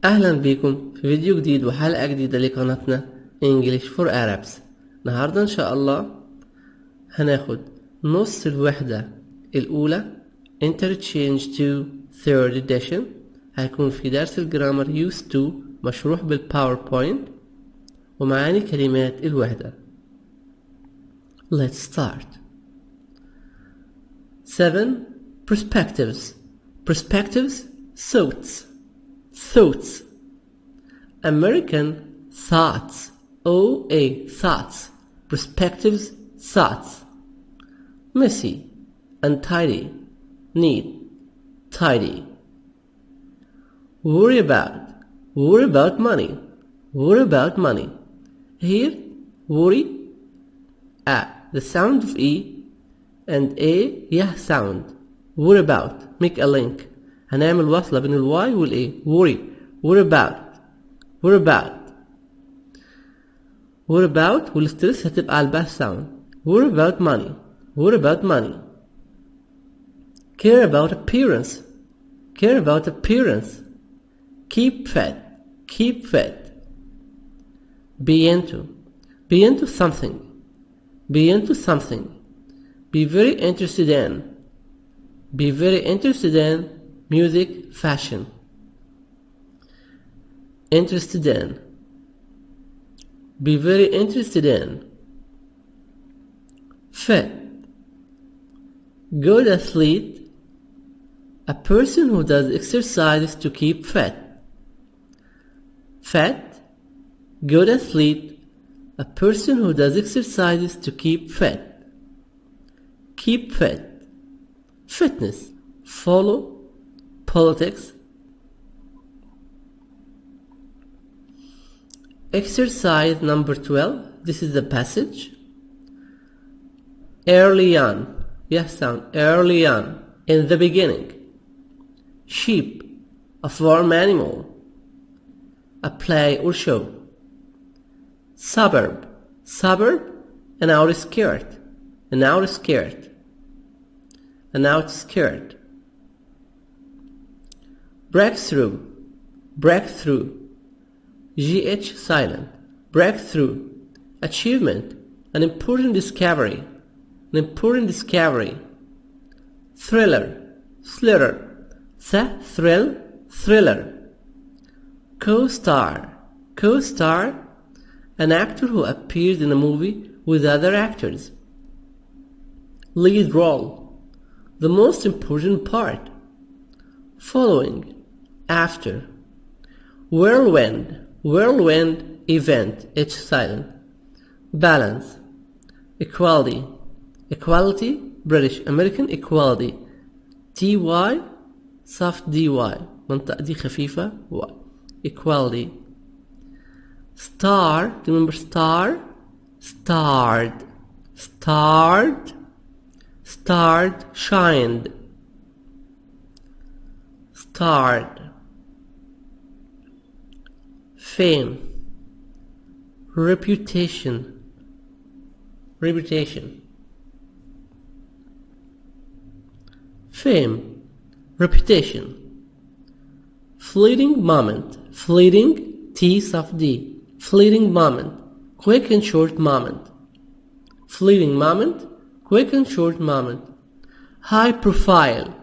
أهلا بكم في فيديو جديد وحلقة جديدة لقناتنا English for Arabs. النهاردة إن شاء الله هناخد نص الوحدة الأولى interchange2 third edition. هيكون في درس الجرامر used to مشروح بالباوربوينت ومعاني كلمات الوحدة. Let's start. 7 perspectives. Perspectives, thoughts. American thoughts, OA thoughts. Perspectives, thoughts. Messy, untidy, neat, tidy. Worry about money. Here, worry, the sound of E and A sound. Worry about, make a link. هنعمل وصلة بين الواي والإيه. worry about والستريس هتبقى على الباس ساوند. worry about money. care about appearance. keep fit. be into something. be very interested in music, fashion. Be very interested in. Fit. Good athlete, a person who does exercises to keep fit. Good athlete, a person who does exercises to keep fit. Keep fit. Fitness. Follow. Politics. Exercise number 12. This is the passage. Early on. Early on. In the beginning. Sheep. A farm animal. A play or show. Suburb. An outskirt. Breakthrough. GH silent. Breakthrough. Achievement. An important discovery. Thriller. Thriller. Co-star. An actor who appears in a movie with other actors. Lead role. The most important part. Following. After. Whirlwind event. H silent. Balance. Equality. British American equality. TY soft DY منطقة دي خفيفة Y. Equality. Star. Remember star. Starred. Shined. Starred. Fame. Reputation. Fame. Reputation. Fleeting moment. T soft D. Fleeting moment. Quick and short moment. Quick and short moment. High profile.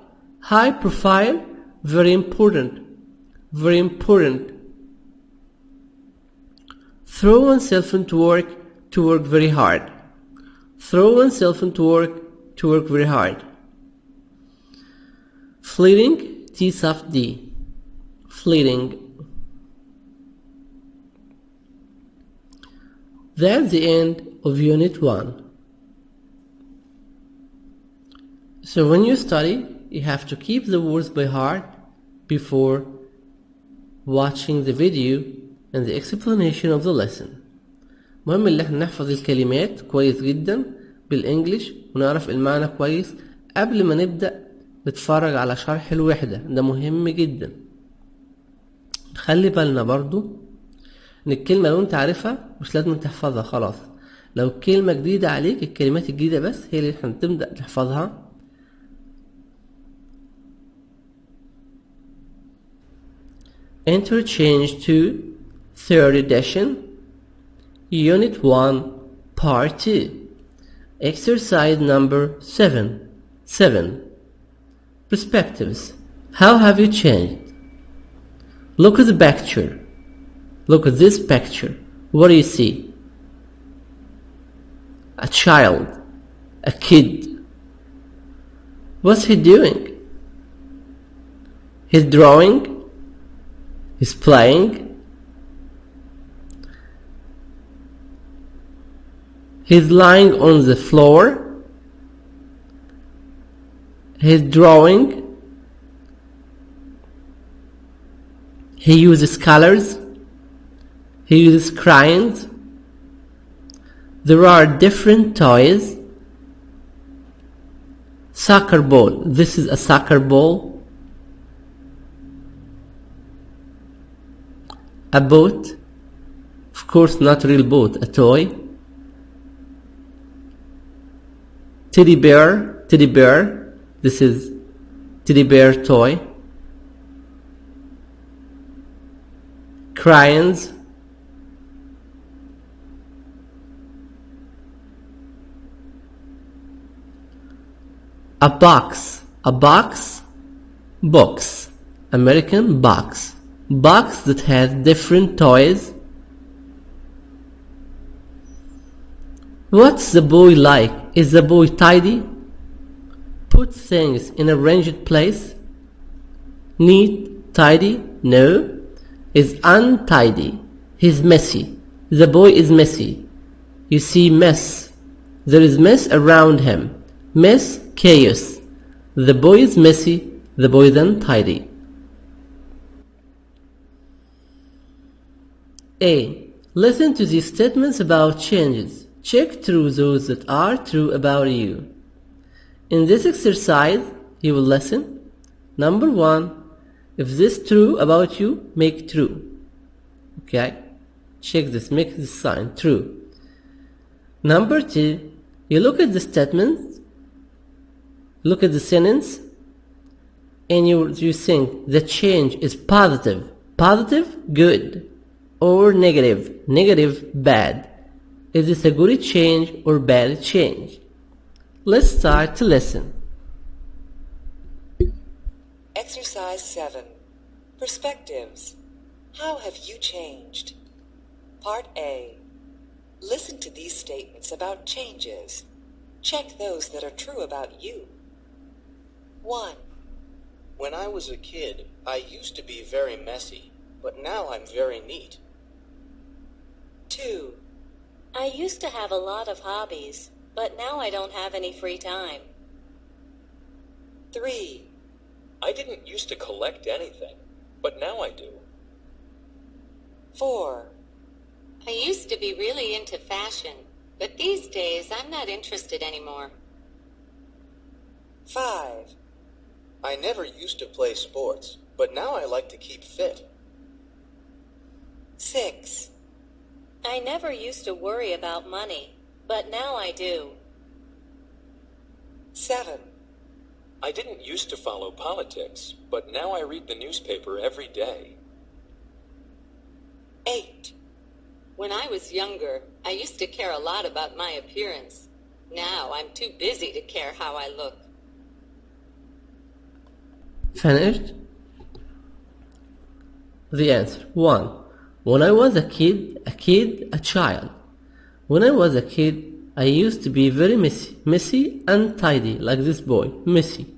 Very important. Throw oneself into work to work very hard. Fleeting, T soft D. Fleeting. That's the end of Unit 1. So when you study, you have to keep the words by heart before watching the video and the explanation of the lesson. مهم اللي احنا نحفظ الكلمات كويس جدا بالانجليش ونعرف المعنى كويس قبل ما نبدأ نتفرج على شرح الوحدة. ده مهم جدا. خلي بالنا برضو ان الكلمة لو انت عارفها مش لازم تحفظها خلاص. لو كلمة جديدة عليك الكلمات الجديدة بس هي اللي احنا تبدأ تحفظها. Interchange2, third edition, Unit 1, Part 2. Exercise number 7. Perspectives. How have you changed? Look at the picture. Look at this picture. What do you see? A child. A kid. What's he doing? He's drawing. He's playing. He's lying on the floor. He's drawing. He uses colors. He uses crayons. There are different toys. Soccer ball. This is a soccer ball. A boat. Of course, not a real boat, a toy. Teddy bear. This is teddy bear toy. Crayons. A box. Box. American box. Box that has different toys. What's the boy like? Is the boy tidy? Put things in a ranged place? Neat? Tidy? No. Is untidy. He's messy. The boy is messy. You see mess. There is mess around him. Mess, chaos. The boy is messy. The boy is untidy. A. Listen to these statements about changes. Check through those that are true about you. In this exercise, you will listen. Number 1. If this true about you, make true. Okay? Check this. Make this sign true. Number 2. You look at the statement. Look at the sentence. And you think the change is positive. Positive, good. Or negative. Negative, bad. Is this a good change or bad change? Let's start to listen. Exercise 7. Perspectives. How have you changed? Part A. Listen to these statements about changes. Check those that are true about you. 1. When I was a kid, I used to be very messy, but now I'm very neat. 2. I used to have a lot of hobbies, but now I don't have any free time. 3. I didn't used to collect anything, but now I do. 4. I used to be really into fashion, but these days I'm not interested anymore. 5. I never used to play sports, but now I like to keep fit. 6. I never used to worry about money, but now I do. 7. I didn't used to follow politics, but now I read the newspaper every day. 8. When I was younger, I used to care a lot about my appearance. Now I'm too busy to care how I look. Finished? The answer. 1. When I was a child. When I was a kid, I used to be very messy, untidy, like this boy, messy,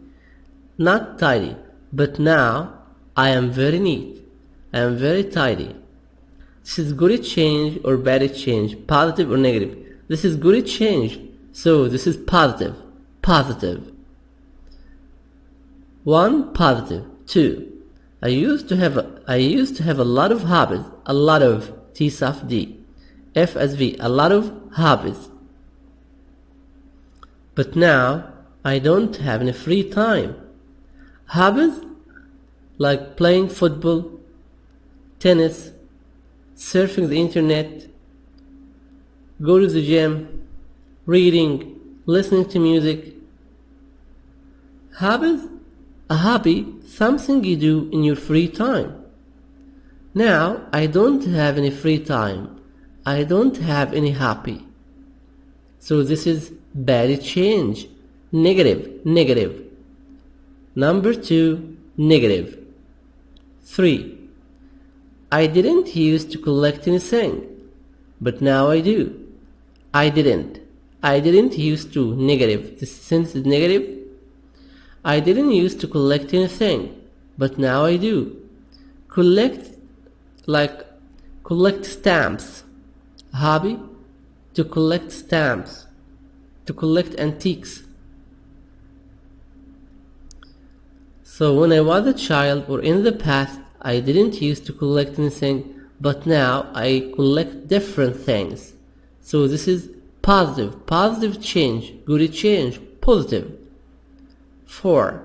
not tidy. But now, I am very neat. I am very tidy. This is good change or bad change, positive or negative. This is good change, so this is positive. Positive. 1. Positive. 2. I used to have a lot of hobbies. A lot of T soft D. F as V. A lot of hobbies. But now I don't have any free time. Hobbies like playing football, tennis, surfing the internet, go to the gym, reading, listening to music. Hobbies? A hobby, something you do in your free time. Now I don't have any free time. I don't have any happy. So this is bad change. Negative, negative. Number 2, negative. 3. I didn't used to collect anything, but now I do. I didn't used to. Negative. This sentence is negative. I didn't used to collect anything, but now I do. Collect, like collect stamps. Hobby, to collect stamps, to collect antiques. So when I was a child or in the past, I didn't used to collect anything, but now I collect different things. So this is positive, positive change, good change, positive. 4.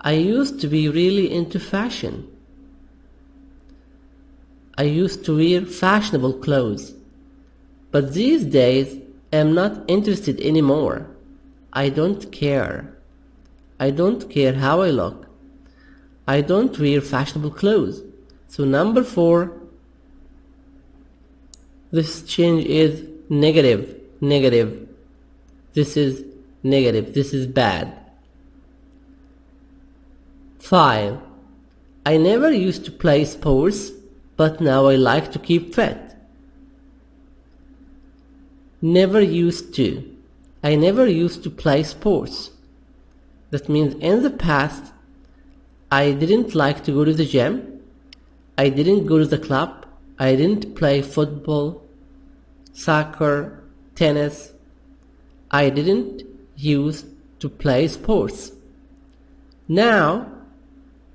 I used to be really into fashion. I used to wear fashionable clothes, but these days I'm not interested anymore. I don't care. I don't care how I look. I don't wear fashionable clothes. So number 4, this change is negative, negative. This is negative. This is bad. 5. I never used to play sports, but now I like to keep fit. Never used to. I never used to play sports. That means in the past, I didn't like to go to the gym. I didn't go to the club. I didn't play football, soccer, tennis. I didn't used to play sports. Now,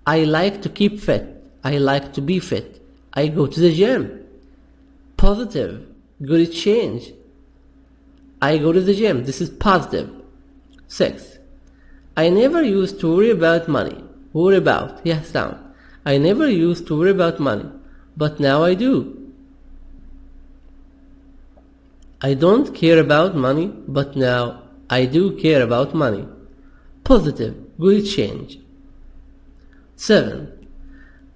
I like to keep fit. I like to be fit. I go to the gym. Positive, good change. I go to the gym. This is positive. 6. I never used to worry about money. Worry about, yes, down. I never used to worry about money, but now I do. I don't care about money, but now I do care about money. Positive, good change. 7.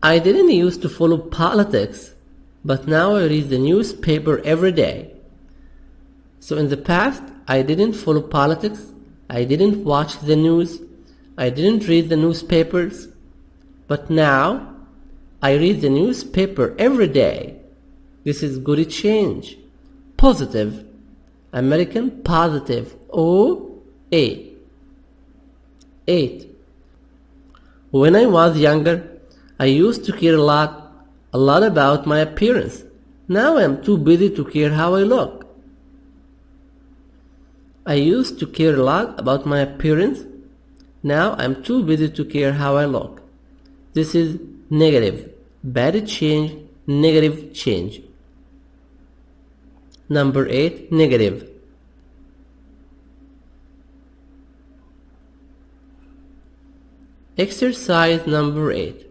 I didn't used to follow politics, but now I read the newspaper every day. So in the past, I didn't follow politics, I didn't watch the news, I didn't read the newspapers, but now I read the newspaper every day. This is good change. Positive, American positive, O-A. 8. When I was younger, I used to care a lot about my appearance. Now I'm too busy to care how I look. I used to care a lot about my appearance. Now I'm too busy to care how I look. This is negative, bad change, negative change. Number 8, negative. Exercise number 8.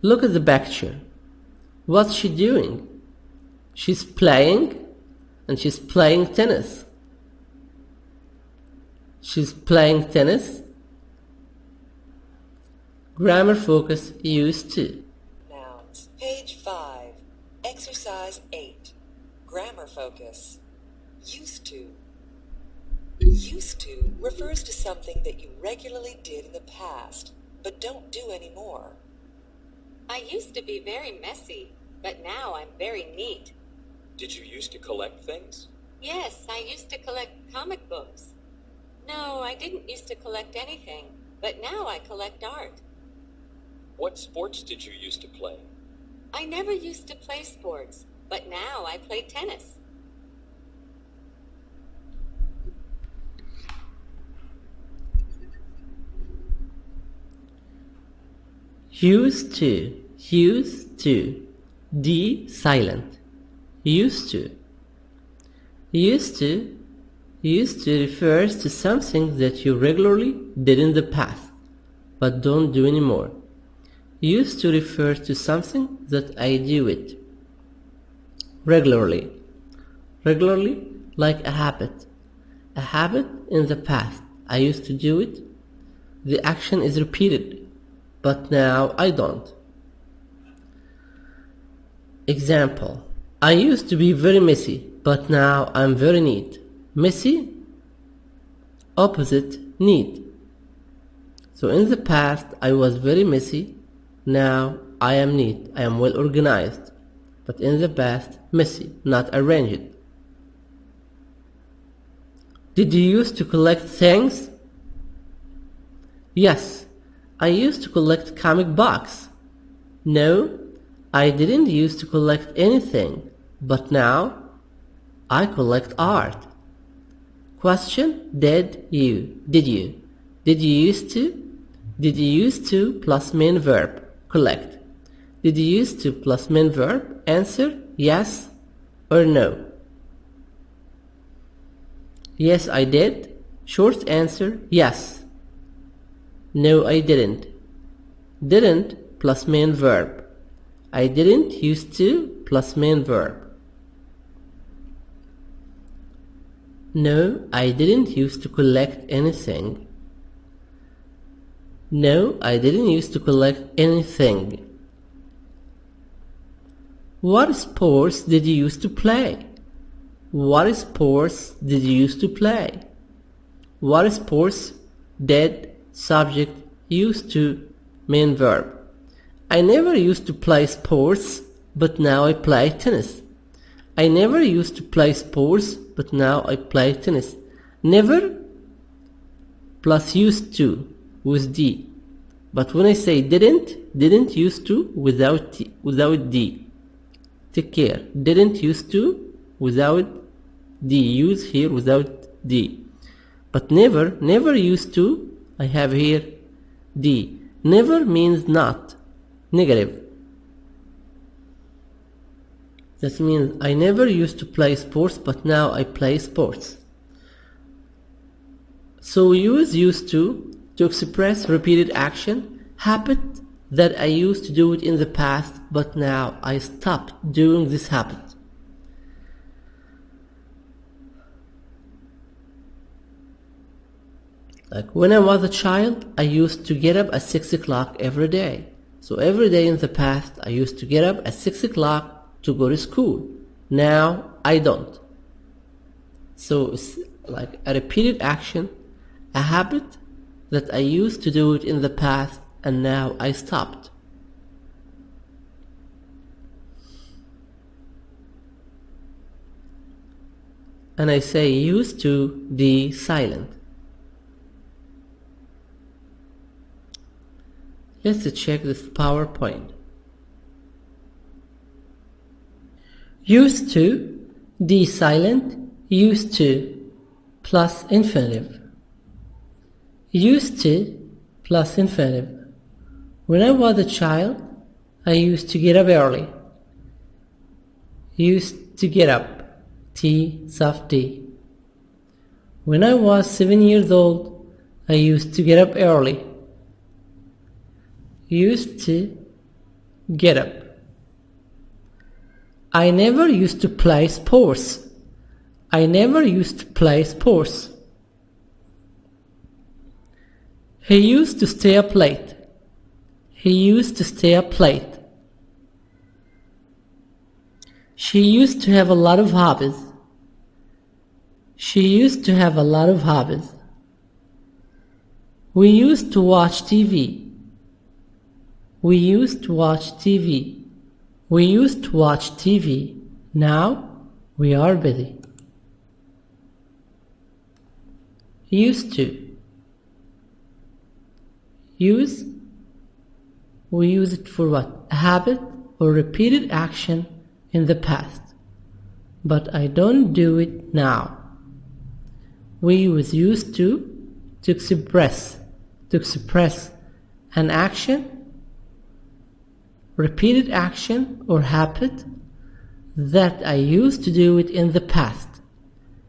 Look at the picture. What's she doing? She's playing, and she's playing tennis. She's playing tennis. Grammar focus used to. Nouns. Page 5. Exercise 8. Grammar focus. Used to. Used to refers to something that you regularly did in the past, but don't do anymore. I used to be very messy, but now I'm very neat. Did you used to collect things? Yes, I used to collect comic books. No, I didn't used to collect anything, but now I collect art. What sports did you used to play? I never used to play sports, but now I play tennis. Used to, D silent. Used to refers to something that you regularly did in the past, but don't do anymore. Used to refers to something that I do it regularly. Regularly, like a habit. A habit in the past. I used to do it. The action is repeated. but now I don't. Example: I used to be very messy, but now I'm very neat. Messy, opposite, neat. So in the past I was very messy, now I am neat, I am well organized. But in the past, messy, not arranged. Did you used to collect things? Yes, I used to collect comic books. No, I didn't used to collect anything, but now I collect art. Question: Did you? Did you used to? Did you used to plus main verb, collect. Did you used to plus main verb, answer yes or no. Yes, I did. Short answer, yes. No, I didn't. Didn't plus main verb. I didn't used to plus main verb. No, I didn't used to collect anything. No, I didn't used to collect anything. What sports did you used to play? What sports did you used to play? What sports did subject used to main verb. I never used to play sports, but now I play tennis. I never used to play sports, but now I play tennis. Never plus used to with D. But when I say didn't used to without D. Take care. Didn't used to without D. Use here without D. But never used to, I have here D. Never means not. Negative. That means I never used to play sports, but now I play sports. So we use used to express repeated action, habit that I used to do it in the past, but now I stopped doing this habit. Like when I was a child, I used to get up at 6 o'clock every day. So every day in the past, I used to get up at 6 o'clock to go to school. Now I don't. So it's like a repeated action, a habit that I used to do it in the past and now I stopped. And I say used to the silent. Let's check this PowerPoint. Used to, the silent, used to, plus infinitive. Used to, plus infinitive. When I was a child, I used to get up early. Used to get up, T, soft D. When I was 7 years old, I used to get up early. Used to get up. I never used to play sports. I never used to play sports. He used to stay up late. He used to stay up late. She used to have a lot of hobbies. She used to have a lot of hobbies. We used to watch TV. We used to watch TV. We used to watch TV. Now we are busy. Used to. Use. We use it for what? A habit or repeated action in the past. But I don't do it now. We use used to express an action, repeated action or habit that I used to do it in the past.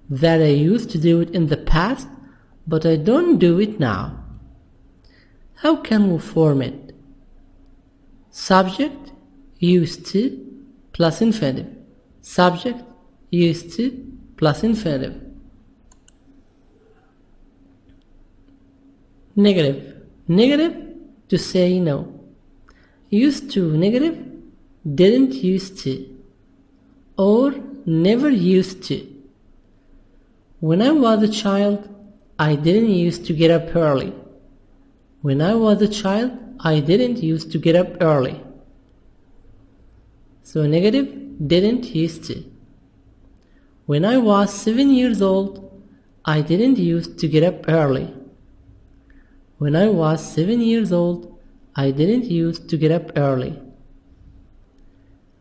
That I used to do it in the past, but I don't do it now. How can we form it? Subject, used to, plus infinitive. Subject, used to, plus infinitive. Negative. Negative to say no. Used to negative, didn't used to, or never used to. When I was a child, I didn't used to get up early. When I was a child, I didn't used to get up early. So negative, didn't used to. When I was 7 years old, I didn't used to get up early. When I was 7 years old, I didn't used to get up early.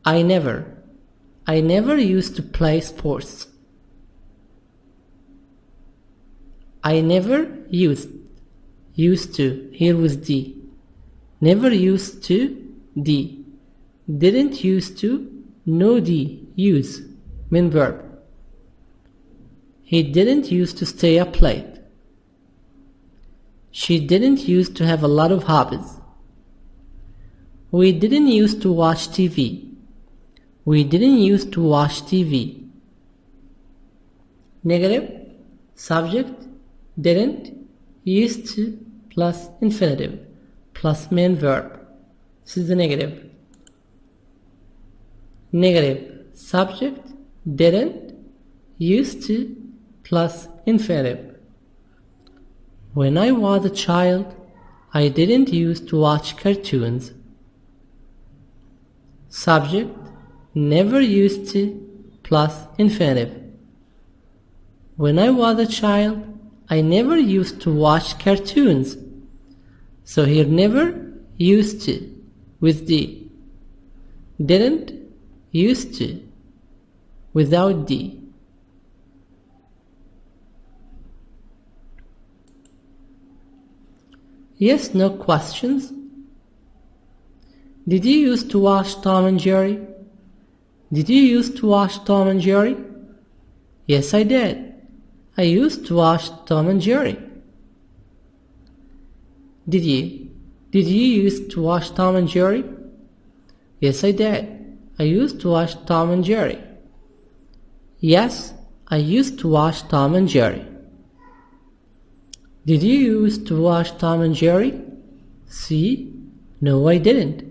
I never used to play sports. I never used to, here with D. Never used to, D. Didn't used to, no D, use, main verb. He didn't used to stay up late. She didn't used to have a lot of hobbies. We didn't used to watch TV. We didn't used to watch TV. Negative, subject, didn't, used to, plus infinitive, plus main verb. This is the negative. Negative, subject, didn't, used to, plus infinitive. When I was a child, I didn't used to watch cartoons. Subject, never used to, plus infinitive. When I was a child, I never used to watch cartoons. So here never, used to, with D. Didn't, used to, without D. Yes, no questions. Did you used to watch Tom and Jerry? Did you used to watch Tom and Jerry? Yes, I did. I used to watch Tom and Jerry. Did you used to watch Tom and Jerry? Yes, I did. I used to watch Tom and Jerry. Yes, I used to watch Tom and Jerry. Did you used to watch Tom and Jerry? See? No, I didn't.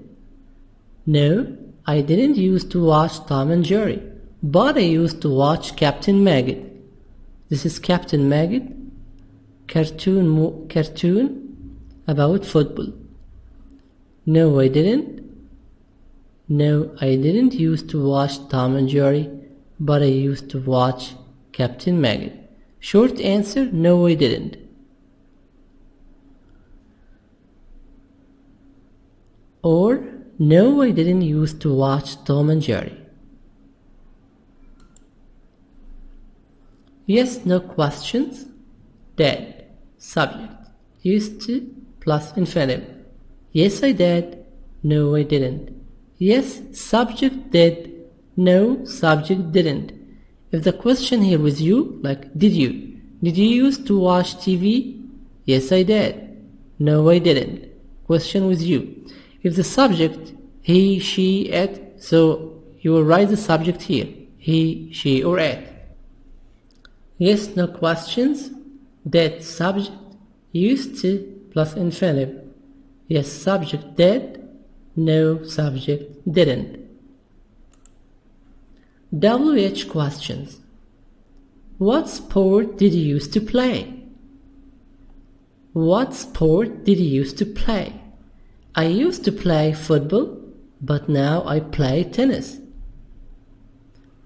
No, I didn't used to watch Tom and Jerry, but I used to watch Captain Maggot. This is Captain Maggot, cartoon about football. No, I didn't. No, I didn't used to watch Tom and Jerry, but I used to watch Captain Maggot. Short answer, no, I didn't. Or, no, I didn't used to watch Tom and Jerry. Yes, no questions. Did, subject, used to, plus infinitive. Yes, I did. No, I didn't. Yes, subject did. No, subject didn't. If the question here was you, like did you used to watch TV? Yes, I did. No, I didn't. Question was you. If the subject, he, she, it, so you will write the subject here. He, she, or it. Yes, no questions. Did, subject, used to, plus infinitive. Yes, subject did. No, subject didn't. WH questions. What sport did you used to play? What sport did you used to play? I used to play football, but now I play tennis.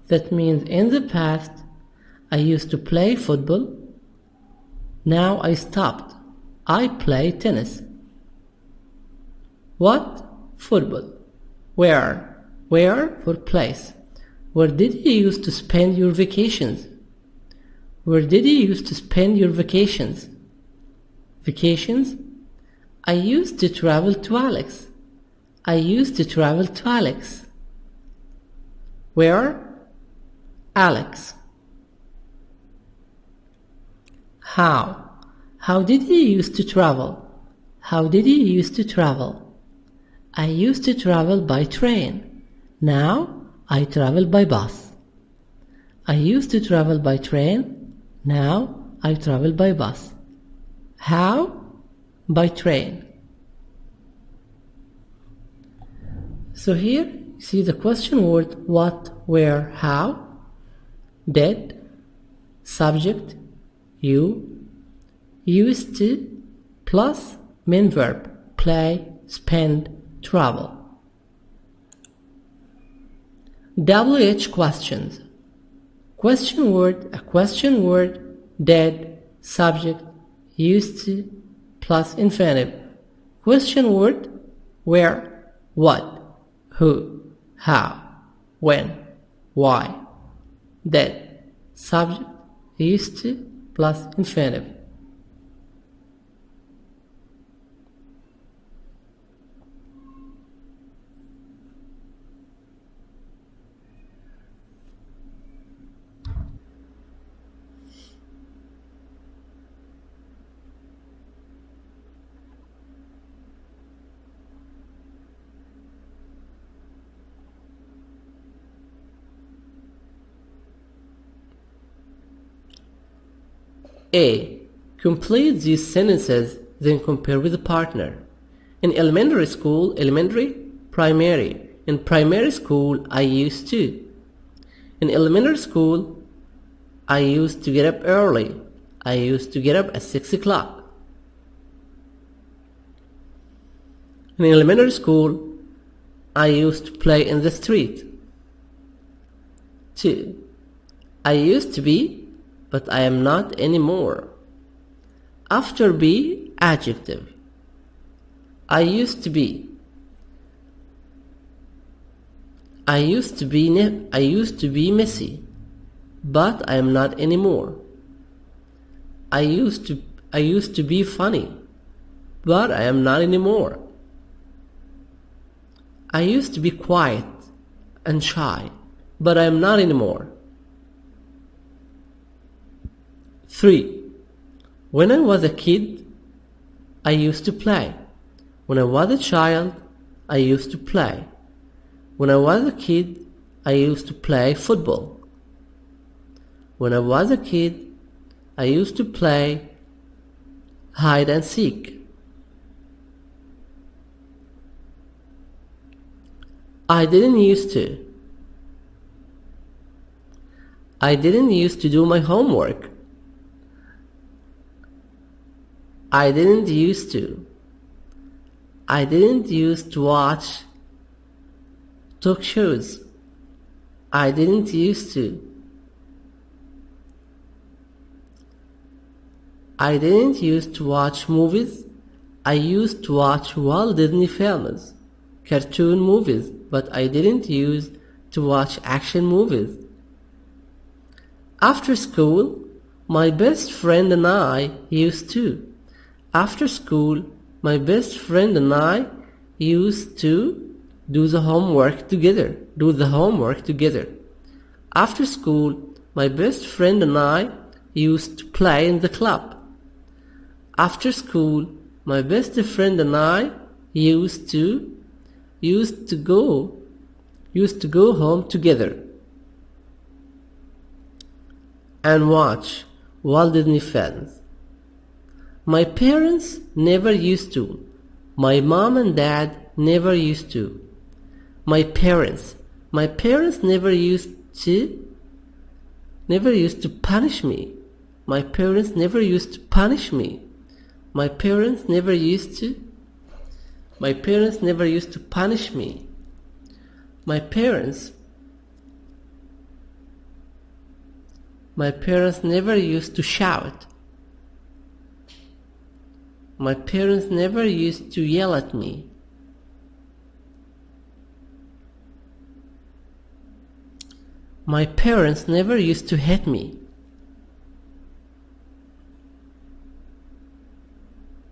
That means in the past, I used to play football. Now I stopped. I play tennis. What? Football. Where? Where for place. Where did you used to spend your vacations? Where did you used to spend your vacations? Vacations? I used to travel to Alex. I used to travel to Alex. Where? Alex. How? How did you used to travel? How did you used to travel? I used to travel by train. Now I travel by bus. I used to travel by train. Now I travel by bus. How? By train. So here you see the question word what, where, how, did, subject, you, used to, plus main verb, play, spend, travel. WH questions. Question word, a question word, did, subject, used to, plus infinitive. Question word, where, what, who, how, when, why, did, subject, used to, plus infinitive. A. Complete these sentences, then compare with the partner. In elementary school, elementary, primary. In primary school, I used to. In elementary school, I used to get up early. I used to get up at 6 o'clock. In elementary school, I used to play in the street. 2. I used to be, but I am not anymore. After be, adjective. I used to be. I used to be messy, but I am not anymore. I used to be funny, but I am not anymore. I used to be quiet and shy, but I am not anymore. 3. When I was a kid, I used to play. When I was a child, I used to play. When I was a kid, I used to play football. When I was a kid, I used to play hide and seek. I didn't used to. I didn't used to do my homework. I didn't used to. I didn't used to watch talk shows. I didn't used to. I didn't used to watch movies. I used to watch Walt Disney films, cartoon movies, but I didn't use to watch action movies. After school, my best friend and I used to. After school, my best friend and I used to do the homework together. After school, my best friend and I used to play in the club. After school, my best friend and I used to go home together and watch Walt Disney films. My parents never used to. My mom and dad never used to. My parents never used to punish me. My parents never used to punish me. My parents never used to punish me. My parents never used to shout. My parents never used to yell at me. My parents never used to hit me.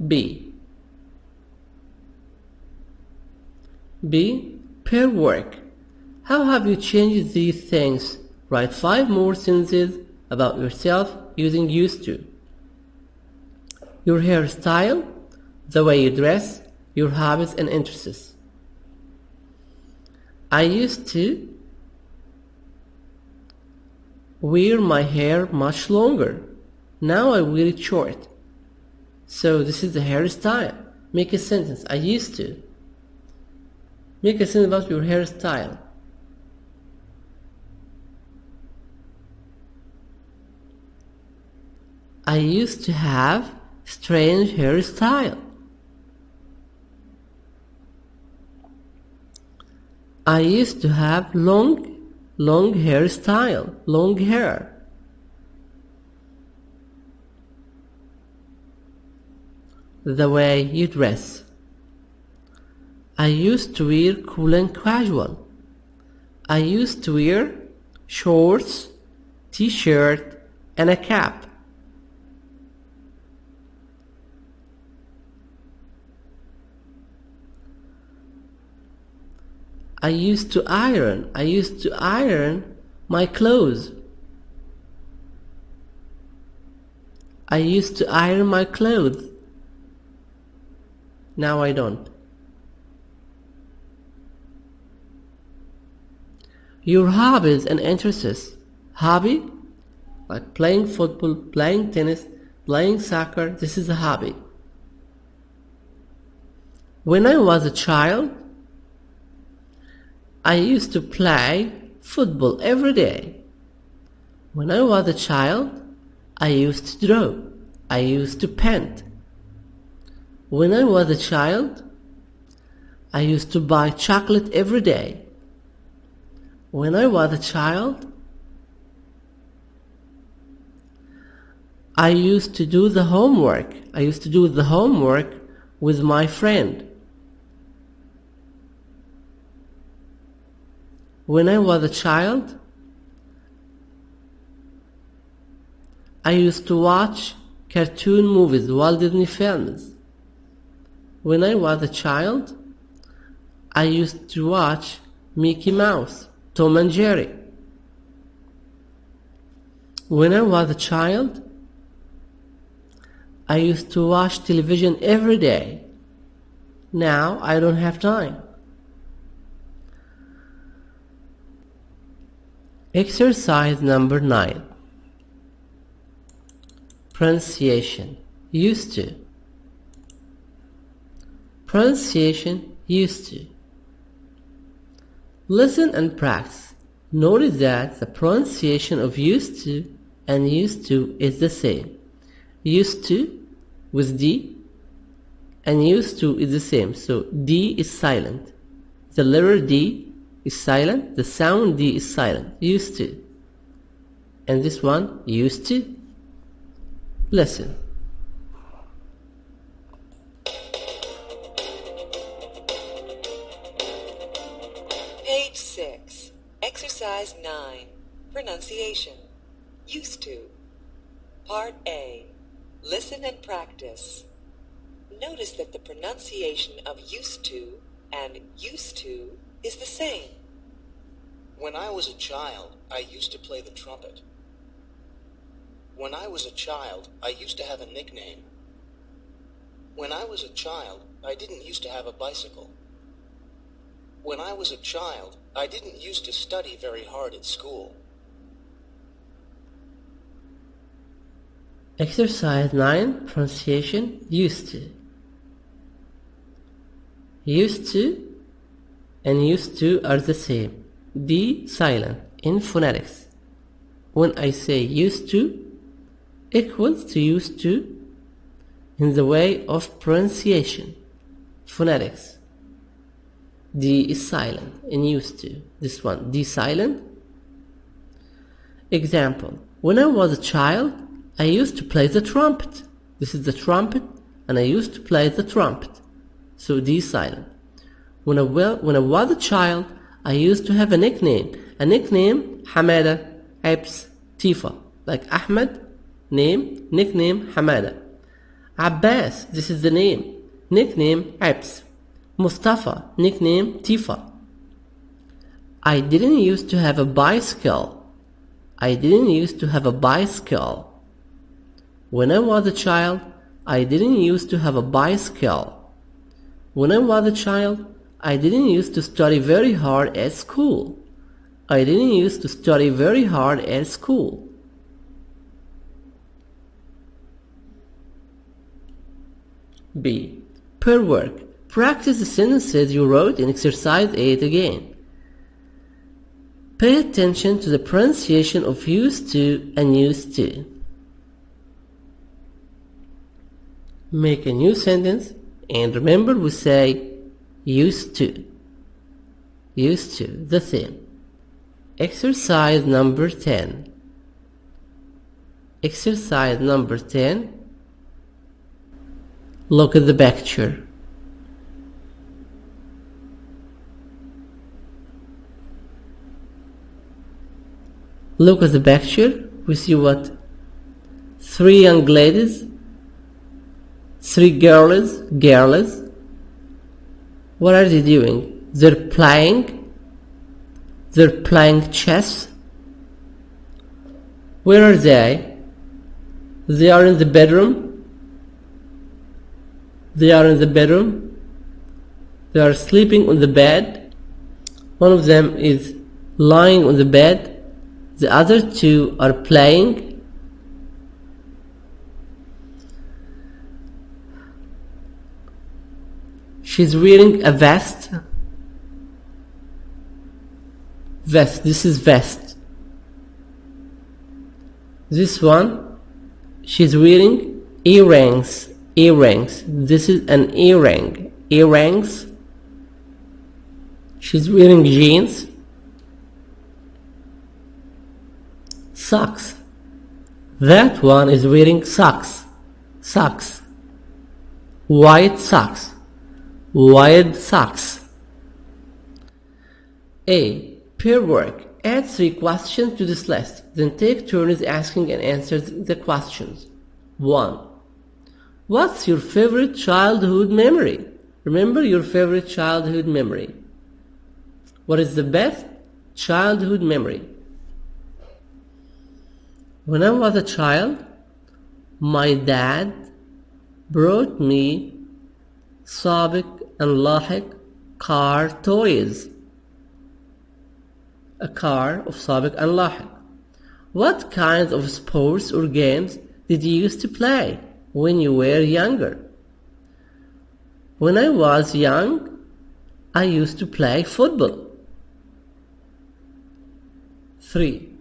B. Pair work. How have you changed these things? Write 5 more sentences about yourself using used to. Your hairstyle, the way you dress, your hobbies and interests. I used to wear my hair much longer. Now I wear it short. So this is the hairstyle. Make a sentence. I used to. Make a sentence about your hairstyle. I used to have strange hairstyle. I used to have long hairstyle, long hair. The way you dress. I used to wear cool and casual. I used to wear shorts, t-shirt, and a cap. I used to iron my clothes. I used to iron my clothes. Now I don't. Your hobbies and interests. Hobby, like playing football, playing tennis, playing soccer, this is a hobby. When I was a child, I used to play football every day. When I was a child, I used to draw. I used to paint. When I was a child, I used to buy chocolate every day. When I was a child, I used to do the homework. I used to do the homework with my friend. When I was a child, I used to watch cartoon movies, Walt Disney films. When I was a child, I used to watch Mickey Mouse, Tom and Jerry. When I was a child, I used to watch television every day. Now I don't have time. Exercise number 9. Pronunciation. Used to. Pronunciation. Used to. Listen and practice. Notice that the pronunciation of used to and used to is the same. Used to with D and used to is the same. So D is silent. The letter D is silent. The sound D is silent. Used to. And this one, used to. Listen. Page 6. Exercise 9. Pronunciation. Used to. Part A. Listen and practice. Notice that the pronunciation of used to and used to is the same. When I was a child, I used to play the trumpet. When I was a child, I used to have a nickname. When I was a child, I didn't used to have a bicycle. When I was a child, I didn't used to study very hard at school. Exercise 9. Pronunciation. Used to. Used to and used to are the same. D silent in phonetics. When I say used to equals to used to in the way of pronunciation. Phonetics. D is silent in used to. This one, D silent. Example. When I was a child, I used to play the trumpet. This is the trumpet, and I used to play the trumpet. So D silent. When I was a child, I used to have a nickname. A nickname, Hamada, Abs, Tifa. Like Ahmed, name, nickname, Hamada. Abbas, this is the name. Nickname, Abs. Mustafa, nickname, Tifa. I didn't used to have a bicycle. I didn't used to have a bicycle. When I was a child, I didn't used to have a bicycle. When I was a child, I didn't used to study very hard at school. I didn't used to study very hard at school. B. Per work. Practice the sentences you wrote in exercise 8 again. Pay attention to the pronunciation of used to and used to. Make a new sentence and remember we say used to. Used to, the theme. Exercise number 10. Exercise number 10. Look at the picture. Look at the picture. We see what? 3 young ladies, 3 girls. What are they doing? They're playing chess. Where are they? They are in the bedroom. They are sleeping on the bed. One of them is lying on the bed. The other 2 are playing. She's wearing a vest. This is vest. This one, she's wearing earrings. This is an earring. Earrings. She's wearing jeans. Socks. That one is wearing socks. White socks. A. Pair work. Add 3 questions to this list. Then take turns asking and answering the questions. 1. What's your favorite childhood memory? Remember your favorite childhood memory. What is the best childhood memory? When I was a child, my dad brought me سابق and لاحق car toys. A car of سابق and لاحق. What kinds of sports or games did you used to play when you were younger? When I was young, I used to play football. 3.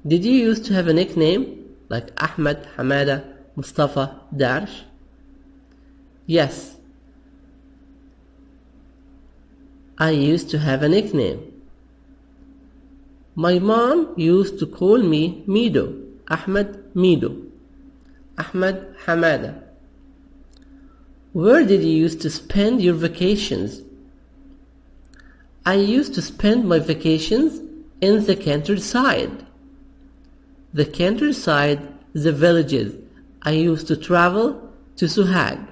Did you used to have a nickname like Ahmed, Hamada, Mustafa, Darsh? Yes. I used to have a nickname. My mom used to call me Mido, Ahmed Mido, Ahmed Hamada. Where did you used to spend your vacations? I used to spend my vacations in the countryside. The countryside, the villages. I used to travel to Suhag.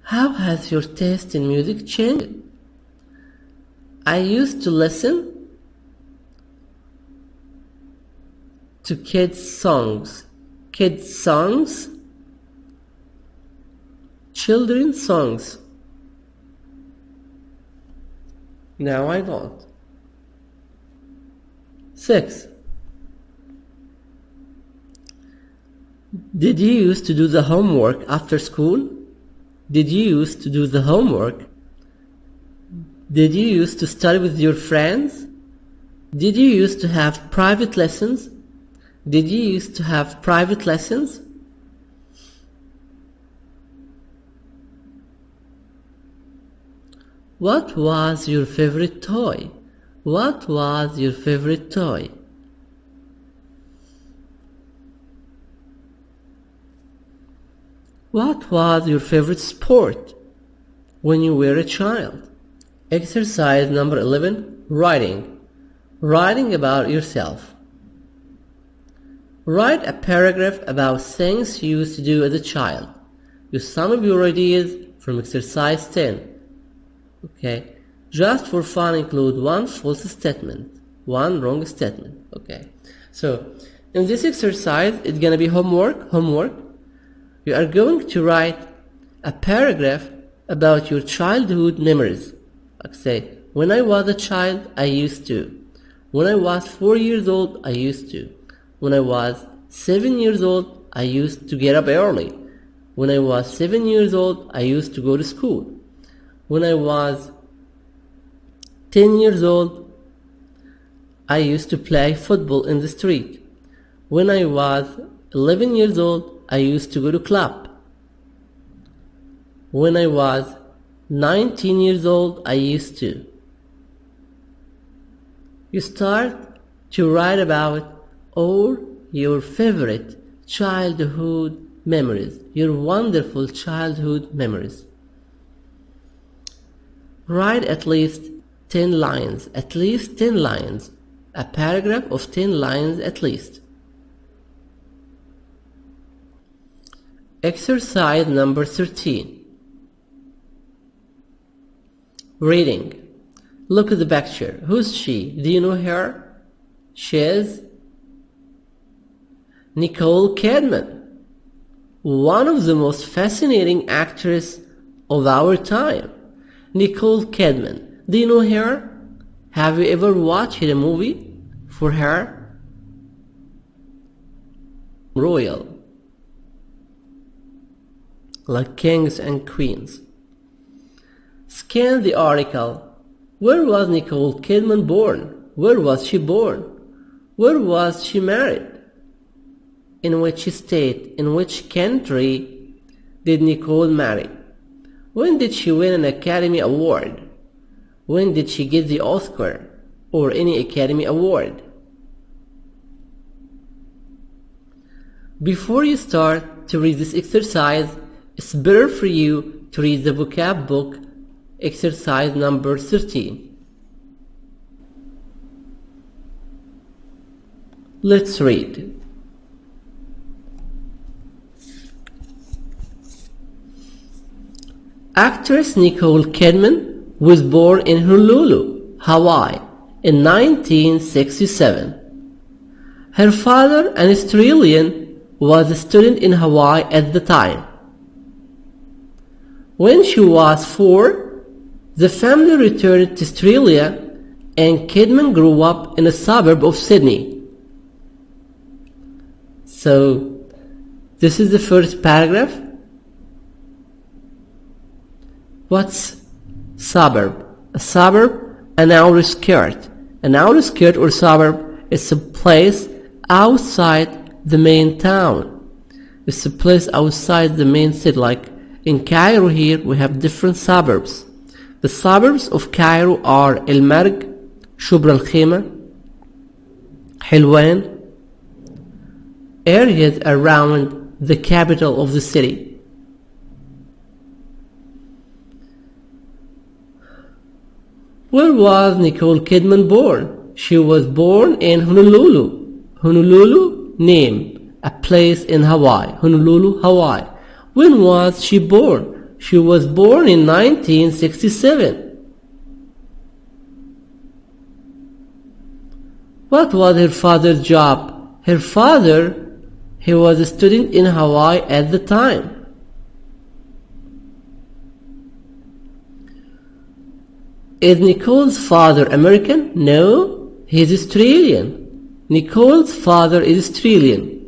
How has your taste in music changed? I used to listen to kids' songs, children's songs. Now I don't. 6. Did you used to do the homework after school? Did you used to do the homework? Did you used to study with your friends? Did you used to have private lessons? Did you used to have private lessons? What was your favorite toy? What was your favorite toy? What was your favorite sport when you were a child? Exercise number 11, writing. Writing about yourself. Write a paragraph about things you used to do as a child. Use some of your ideas from exercise 10. Okay. Just for fun, include 1 false statement, 1 wrong statement. Okay. So, in this exercise, it's gonna be homework. You are going to write a paragraph about your childhood memories. Like say, when I was a child, I used to. When I was 4 years old, I used to. When I was 7 years old, I used to get up early. When I was 7 years old, I used to go to school. When I was 10 years old, I used to play football in the street. When I was 11 years old, I used to go to club. When I was 19 years old, I used to. You start to write about all your favorite childhood memories, your wonderful childhood memories. Write at least 10 lines, a paragraph of 10 lines at least. Exercise number 13. Reading. Look at the picture. Who's she? Do you know her? She is Nicole Kidman, one of the most fascinating actresses of our time. Nicole Kidman. Do you know her? Have you ever watched a movie for her? Royal, like kings and queens. Scan the article. Where was Nicole Kidman born? Where was she born? Where was she married? In which state, in which country did Nicole marry? When did she win an Academy Award? When did she get the Oscar or any Academy Award? Before you start to read this exercise, it's better for you to read the vocab book, exercise number 13. Let's read. Actress Nicole Kidman was born in Honolulu, Hawaii in 1967. Her father, an Australian, was a student in Hawaii at the time. When she was 4, the family returned to Australia and Kidman grew up in a suburb of Sydney. So, this is the first paragraph. What's suburb? A suburb, an outskirt. An outskirt or suburb is a place outside the main town. It's a place outside the main city. Like in Cairo here, we have different suburbs. The suburbs of Cairo are El Marg, Shubra al-Khema, Hilwan, areas around the capital of the city. Where was Nicole Kidman born? She was born in Honolulu. Honolulu, name, a place in Hawaii. Honolulu, Hawaii. When was she born? She was born in 1967. What was her father's job? Her father, he was a student in Hawaii at the time. Is Nicole's father American? No, he is Australian. Nicole's father is Australian.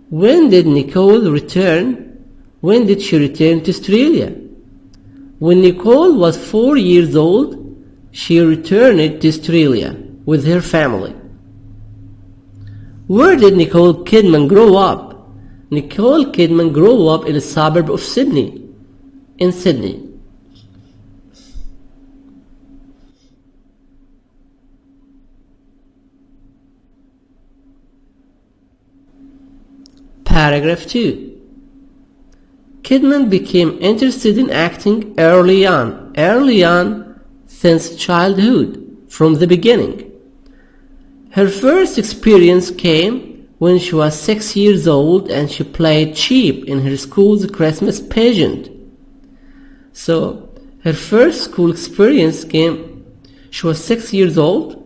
When did Nicole return? When did she return to Australia? When Nicole was 4 years old, she returned to Australia with her family. Where did Nicole Kidman grow up? Nicole Kidman grew up in a suburb of Sydney, in Sydney. Paragraph 2. Kidman became interested in acting early on since childhood, from the beginning. Her first experience came when she was 6 years old and she played sheep in her school's Christmas pageant. So, her first school experience came, she was 6 years old,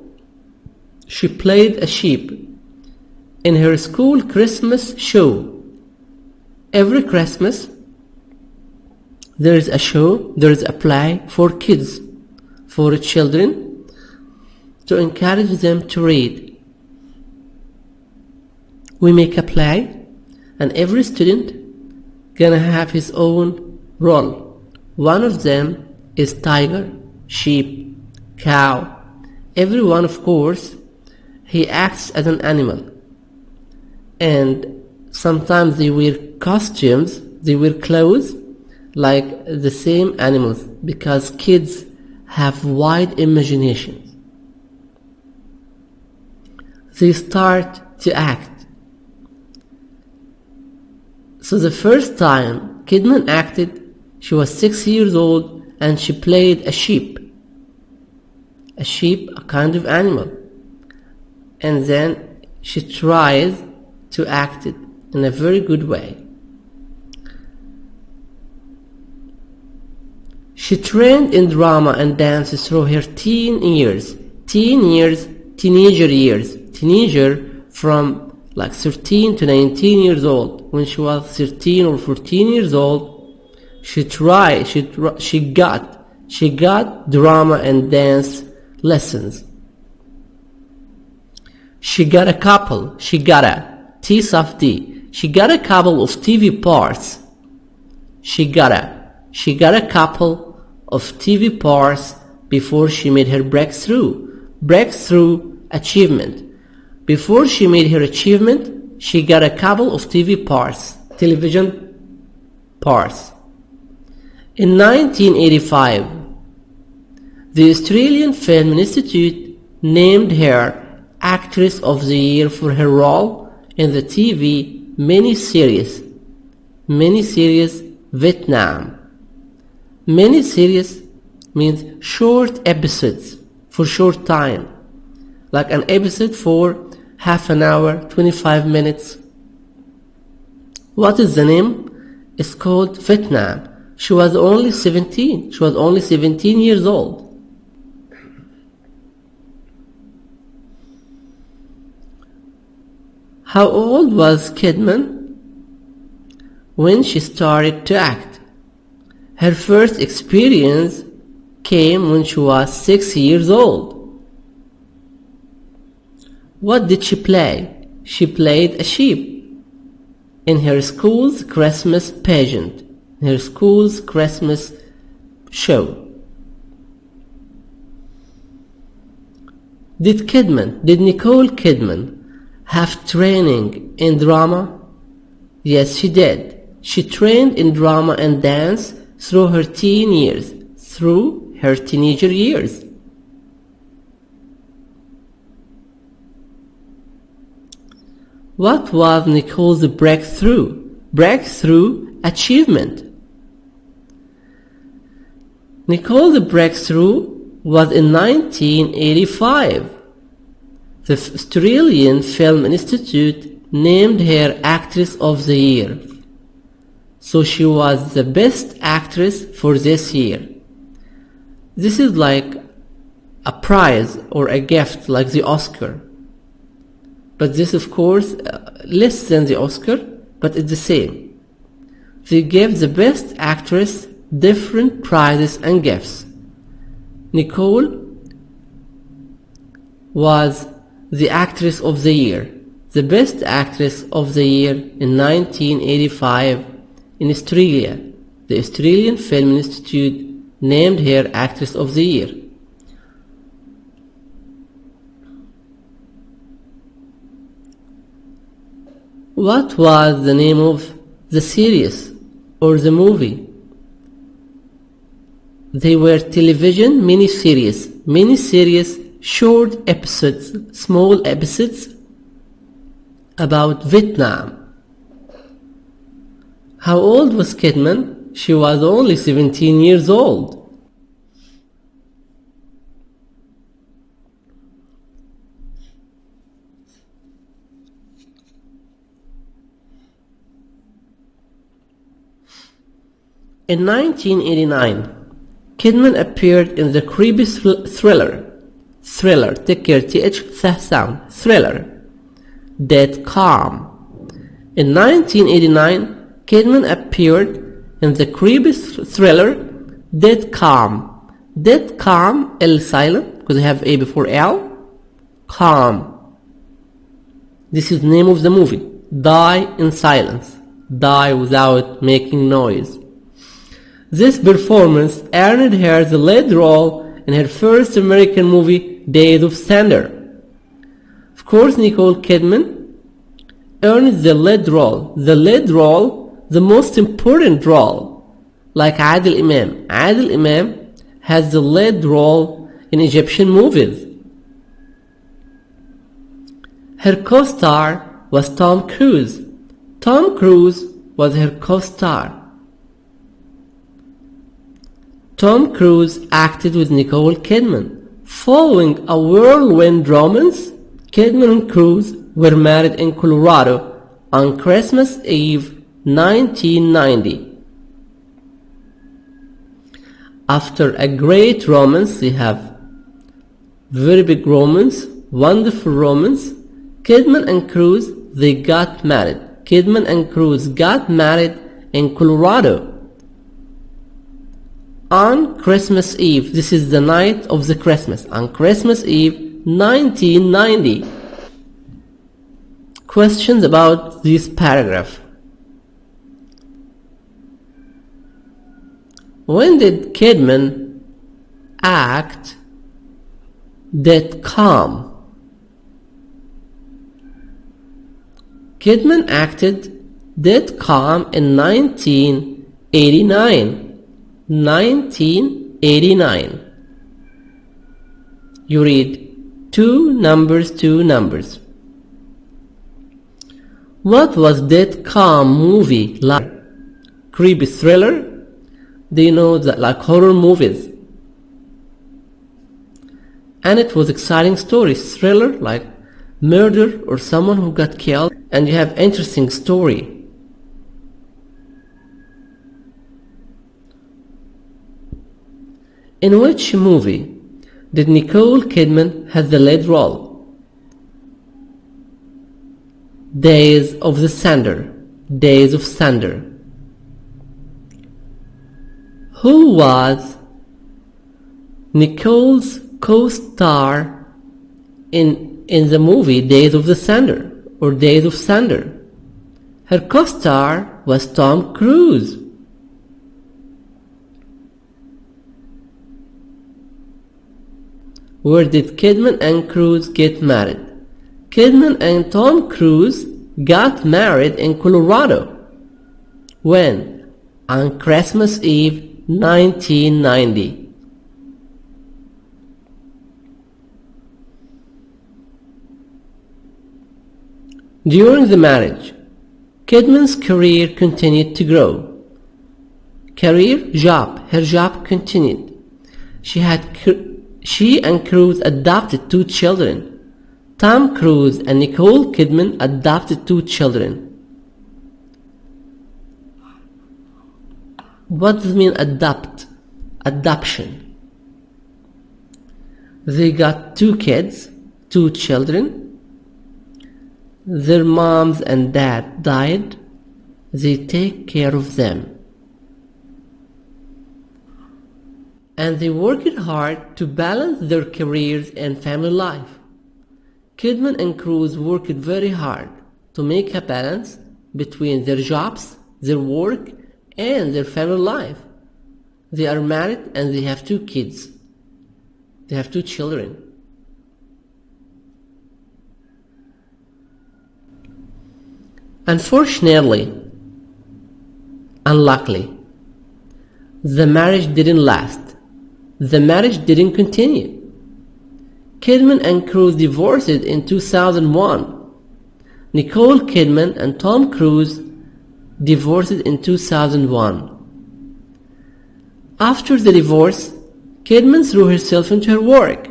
she played a sheep in her school Christmas show. Every Christmas, there is a show, there is a play for kids, for children, to encourage them to read. We make a play, and every student gonna have his own role. One of them is tiger, sheep, cow. Everyone, of course, he acts as an animal. And sometimes they wear costumes, they wear clothes like the same animals, because kids have wide imaginations. They start to act. So the first time Kidman acted, she was 6 years old and she played a sheep. A sheep, a kind of animal. And then she tries to act it in a very good way. She trained in drama and dance through her teenager from like 13 to 19 years old. When she was 13 or 14 years old, she got drama and dance lessons. She got a couple of TV parts. She got a couple of TV parts before she made her breakthrough achievement. Before she made her achievement, she got a couple of television parts. In 1985, the Australian Film Institute named her Actress of the Year for her role in the TV miniseries Vietnam. Miniseries means short episodes for short time, like an episode for half an hour, 25 minutes. What is the name? It's called Vietnam. She was only 17. She was only 17 years old. How old was Kidman when she started to act? Her first experience came when she was 6 years old. What did she play? She played a sheep in her school's Christmas pageant, in her school's Christmas show. Did Nicole Kidman have training in drama? Yes, she did. She trained in drama and dance through her teenager years. What was Nicole's breakthrough achievement? Nicole's breakthrough was in 1985. The Australian Film Institute named her Actress of the Year. So she was the best actress for this year. This is like a prize or a gift like the Oscar. But this, of course, less than the Oscar, but it's the same. They give the best actress different prizes and gifts. Nicole was the Actress of the Year, the best actress of the year in 1985 in Australia. The Australian Film Institute named her Actress of the Year. What was the name of the series or the movie? They were television miniseries, short episodes, small episodes about Vietnam. How old was Kidman? She was only 17 years old. In 1989, Kidman appeared in the creepy thriller, take care, th sound, thriller, Dead Calm. In 1989, Kidman appeared in the creepy thriller, Dead Calm. Dead Calm, L silent, because I have A before L, calm. This is the name of the movie. Die in silence. Die without making noise. This performance earned her the lead role in her first American movie, Days of Thunder. Of course, Nicole Kidman earned the lead role. The lead role, the most important role. Like Adil Imam. Adil Imam has the lead role in Egyptian movies. Her co-star was Tom Cruise. Tom Cruise was her co-star. Tom Cruise acted with Nicole Kidman. Following a whirlwind romance, Kidman and Cruise were married in Colorado on Christmas Eve 1990. After a great romance, they have very big romance, wonderful romance, Kidman and Cruise, they got married. Kidman and Cruise got married in Colorado on Christmas Eve. This is the night of the Christmas. On Christmas Eve 1990. Questions about this paragraph. When did Kidman act that calm? Kidman acted that calm in 1989. 1989. You read two numbers. What was that calm movie like? Creepy thriller? Do you know that, like horror movies? And it was exciting story, thriller, like murder or someone who got killed, and you have interesting story. In which movie did Nicole Kidman have the lead role? Days of the Thunder. Days of Thunder. Who was Nicole's co-star in the movie Days of the Thunder or Days of Thunder? Her co-star was Tom Cruise. Where did Kidman and Cruise get married? Kidman and Tom Cruise got married in Colorado. When? On Christmas Eve 1990. During the marriage, Kidman's career continued to grow. Career, job. Her job continued. She and Cruise adopted 2 children. Tom Cruise and Nicole Kidman adopted 2 children. What does it mean adopt? Adoption. They got 2 kids, 2 children. Their moms and dad died. They take care of them. And they worked hard to balance their careers and family life. Kidman and Cruise worked very hard to make a balance between their jobs, their work, and their family life. They are married and they have 2 kids. They have 2 children. Unfortunately, unluckily, the marriage didn't last. The marriage didn't continue. Kidman and Cruise divorced in 2001. Nicole Kidman and Tom Cruise divorced in 2001. After the divorce, Kidman threw herself into her work.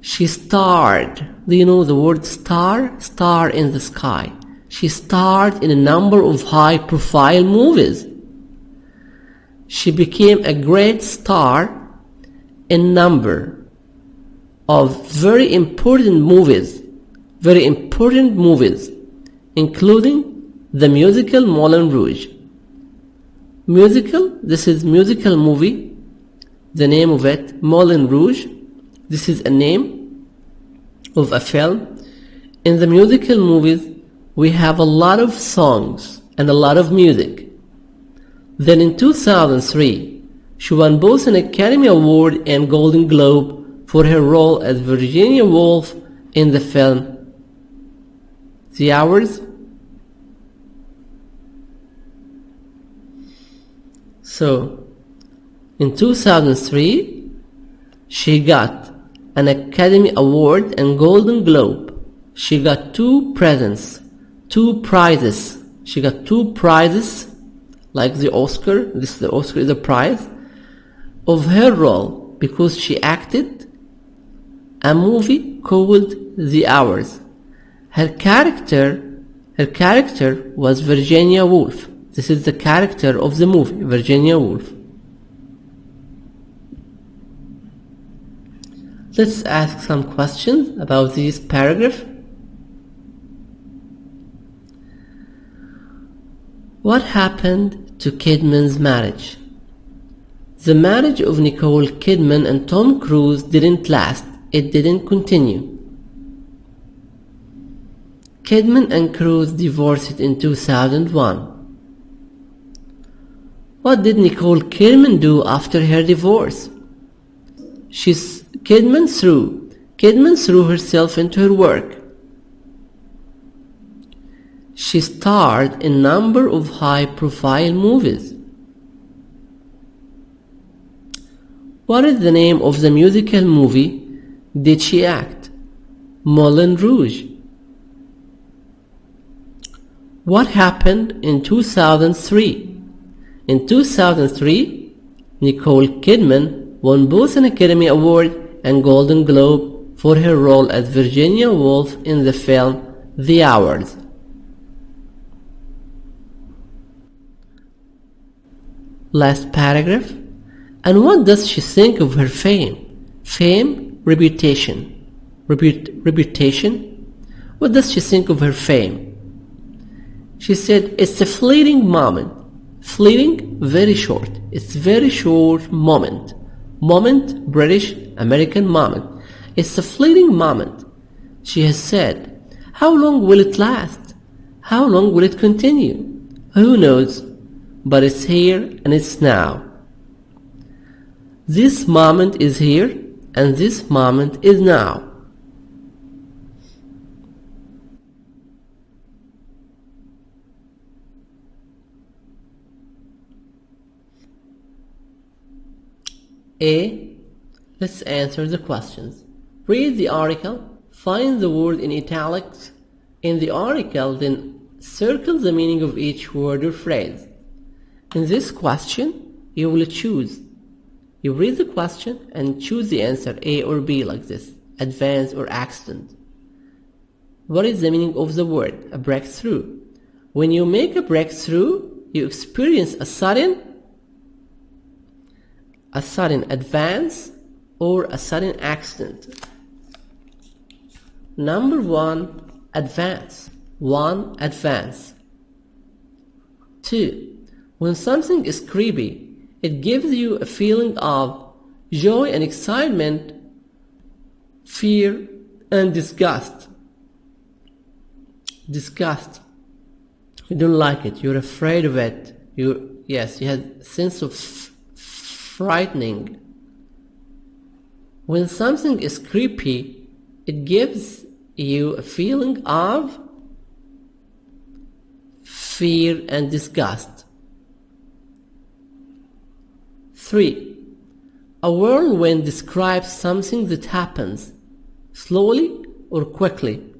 She starred. Do you know the word star? Star in the sky. She starred in a number of high-profile movies. She became a great star in number of very important movies, including the musical Moulin Rouge. Musical, this is musical movie, the name of it, Moulin Rouge. This is a name of a film In the musical movies, we have a lot of songs and a lot of music. Then in 2003, she won both an Academy Award and Golden Globe for her role as Virginia Woolf in the film The Hours. So, in 2003, she got an Academy Award and Golden Globe. She got two prizes. She got two prizes, like the Oscar. The Oscar is a prize of her role because she acted a movie called The Hours. Her character was Virginia Woolf. This is the character of the movie, Virginia Woolf. Let's ask some questions about this paragraph. What happened to Kidman's marriage? The marriage of Nicole Kidman and Tom Cruise didn't last. It didn't continue. Kidman and Cruise divorced in 2001. What did Nicole Kidman do after her divorce? Kidman threw herself into her work. She starred in a number of high-profile movies. What is the name of the musical movie did she act? Moulin Rouge. What happened in 2003? In 2003, Nicole Kidman won both an Academy Award and Golden Globe for her role as Virginia Woolf in the film The Hours. Last paragraph. And what does she think of her fame? Fame, reputation. Reputation? What does she think of her fame? She said, it's a fleeting moment. Fleeting, very short. It's very short moment. Moment, British, American moment. It's a fleeting moment. She has said, how long will it last? How long will it continue? Who knows? But it's here and it's now. This moment is here and this moment is now. A. Let's answer the questions. Read the article, find the word in italics in the article, then circle the meaning of each word or phrase. In this question, you will choose. You read the question and choose the answer A or B like this, advance or accident. What is the meaning of the word? A breakthrough. When you make a breakthrough, you experience a sudden advance or a sudden accident. Number one, advance. One, advance. Two, when something is creepy, it gives you a feeling of joy and excitement, fear and disgust. Disgust. You don't like it. You're afraid of it. You have a sense of frightening. When something is creepy, it gives you a feeling of fear and disgust. 3. A whirlwind describes something that happens slowly or quickly.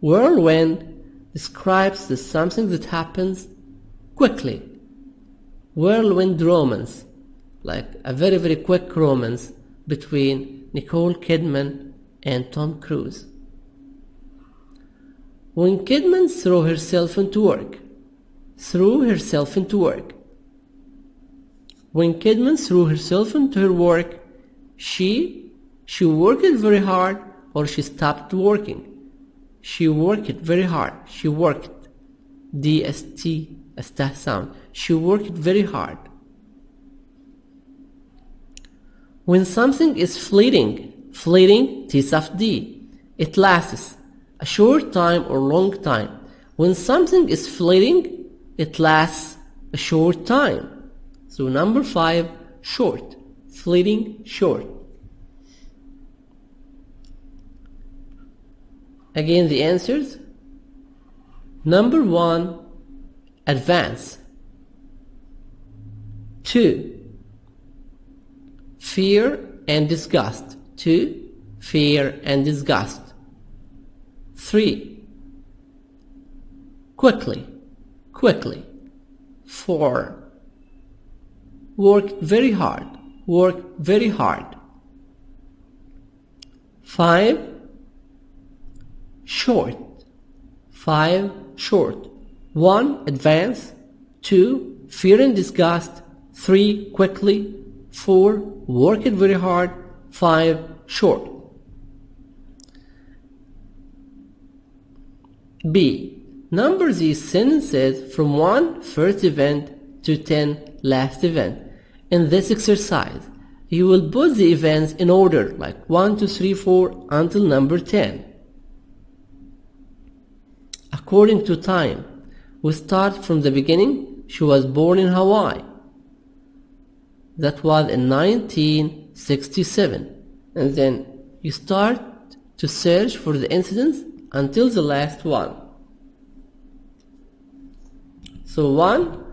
Whirlwind describes something that happens quickly. Whirlwind romance, like a very, very quick romance between Nicole Kidman and Tom Cruise. When Kidman threw herself into work. When Kidman threw herself into her work, she worked very hard or she stopped working. She worked very hard. She worked. D-S-T, a st sound. She worked very hard. When something is fleeting, T soft D, it lasts. a short time or long time. When something is fleeting, it lasts a short time. So number 5, short, fleeting, short. Again, the answers. Number 1, advance. 2, fear and disgust. 2, fear and disgust. 3, quickly, quickly. 4, work very hard, work very hard. 5, short, 5, short. 1, advance. 2, fear and disgust. 3, quickly. 4, work it very hard. 5, short. B. Number these sentences from 1, first event, to 10, last event. In this exercise, you will put the events in order, like 1, 2, 3, 4, until number 10. According to time, we start from the beginning. She was born in Hawaii. That was in 1967. And then you start to search for the incidents until the last one. So 1,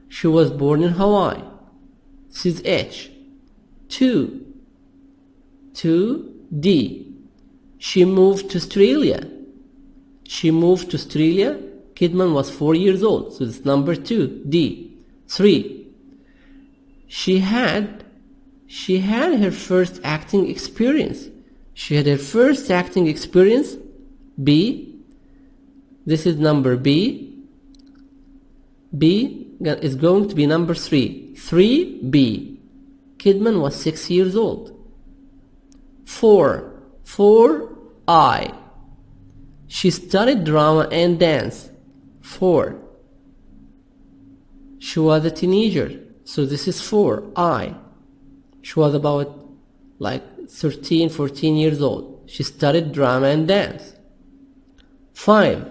she was born in Hawaii. This is H. 2, D. She moved to Australia. She moved to Australia. Kidman was 4 years old. So it's number 2, D. 3, she had her first acting experience. She had her first acting experience. B. This is number B. B is going to be number 3. 3B. Kidman was 6 years old. 4. I. She studied drama and dance. 4. She was a teenager. So this is 4. I. She was about like 13, 14 years old. She studied drama and dance. 5.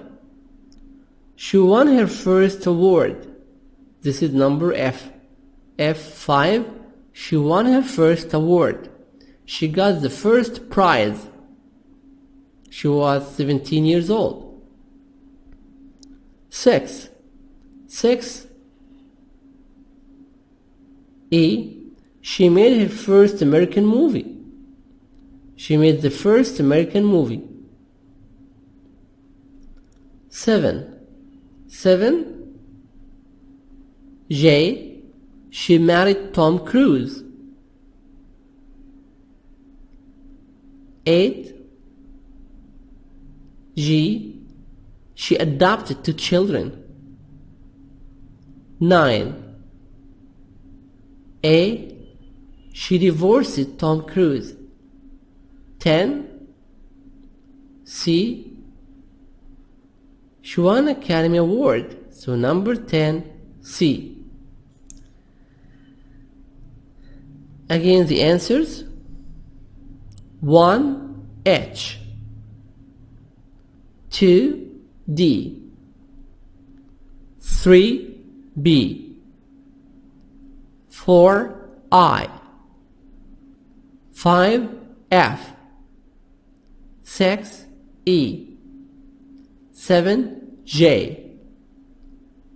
She won her first award. This is number F. F5. She won her first award. She got the first prize. She was 17 years old. 6. E. She made her first American movie. She made the first American movie. 7. J. She married Tom Cruise. 8. G. She adopted 2 children. 9. A. She divorced Tom Cruise. 10. C. She won an Academy Award. So number 10, C. Again, the answers. 1, H. 2, D. 3, B. 4, I. 5, F. 6, E. 7, J.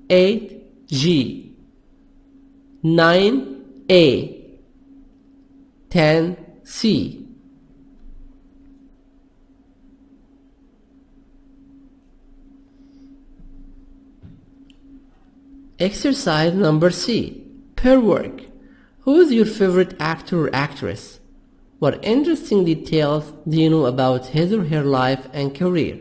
8, G. 9, A. 10, C. Exercise number C. Pair work. Who is your favorite actor or actress? What interesting details do you know about his or her life and career?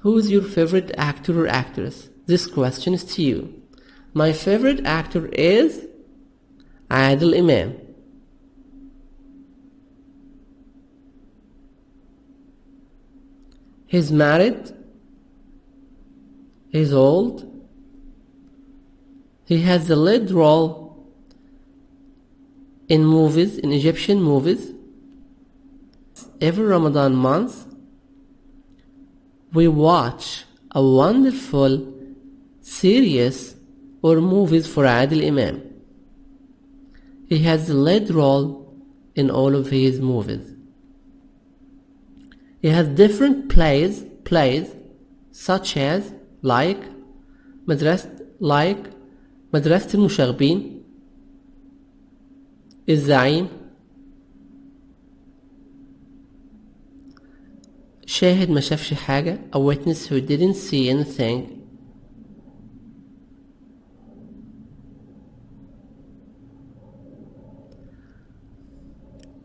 Who is your favorite actor or actress? This question is to you. My favorite actor is Adil Imam. He's married. He's old. He has the lead role in movies, in Egyptian movies. Every Ramadan month, we watch a wonderful series or movies for Adil Imam. He has the lead role in all of his movies. He has different plays such as like مدرسة المشاغبين, الزعيم, شاهد ما شافش حاجة, a witness who didn't see anything,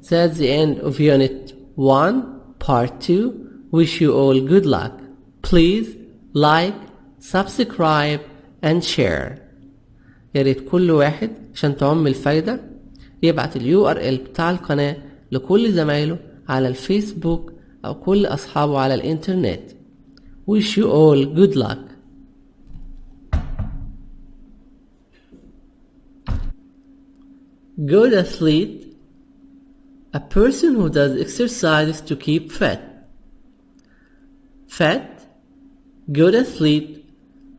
That's the end of Unit 1, Part 2. Wish you all good luck. Please like, subscribe and share. يا ريت كل واحد عشان تعم الفايدة يبعت ال URL بتاع القناة لكل زمايله على الفيسبوك أو كل أصحابه على الإنترنت. Wish you all good luck. Good athlete. A person who does exercises to keep fit. Fat. Good athlete.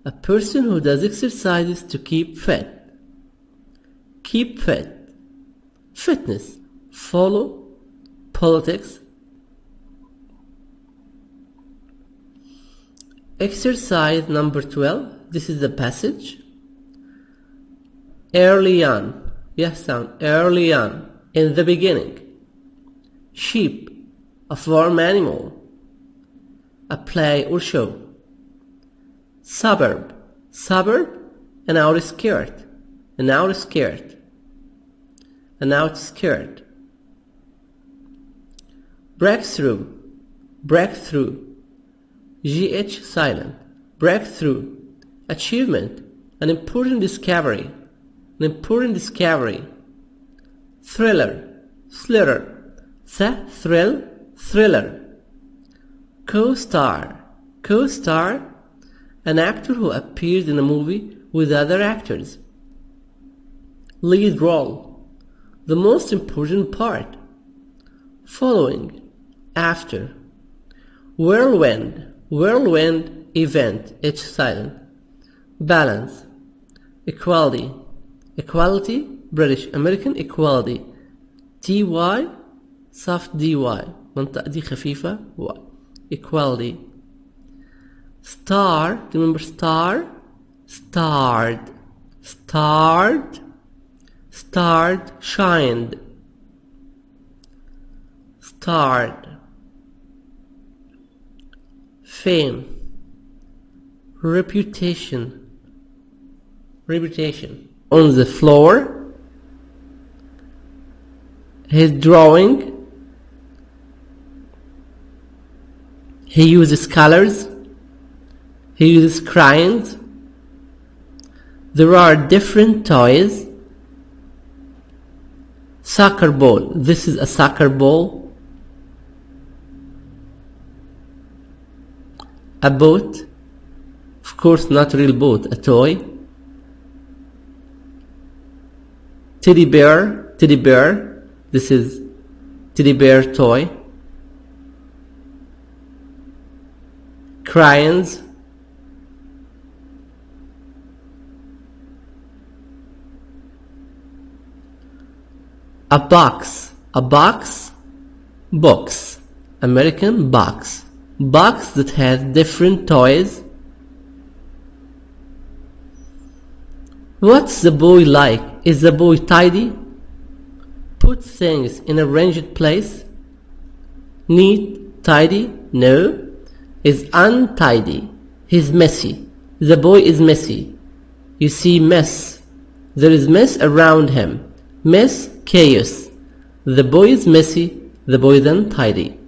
A person who does exercises to keep fit. Keep fit. Fitness. Follow. Politics. Exercise number 12. This is the passage. Early on. Yes, sound. Early on. In the beginning. Sheep, a farm animal, a play or show. Suburb, an outskirt, an outskirt, an outskirt. Breakthrough, GH silent, breakthrough, achievement, an important discovery, Thriller, thriller. Co-star, an actor who appears in a movie with other actors. Lead role, the most important part. Following, after. Whirlwind, event, H silent. Balance, equality, British, American equality. TY soft DY, منطقة دي خفيفة Y. Equality. Star, remember star? Starred, shined. Starred. Fame. Reputation. On the floor. His drawing. He uses colors. He uses crayons. There are different toys. Soccer ball. This is a soccer ball. A boat. Of course, not real boat, a toy. Teddy bear. This is teddy bear toy. Crayons. A box. Box. American box. Box that has different toys. What's the boy like? Is the boy tidy? Put things in a ranged place. Neat, tidy? No. Is untidy. He's messy. The boy is messy. You see mess. There is mess around him. Mess, chaos. The boy is messy. The boy is untidy.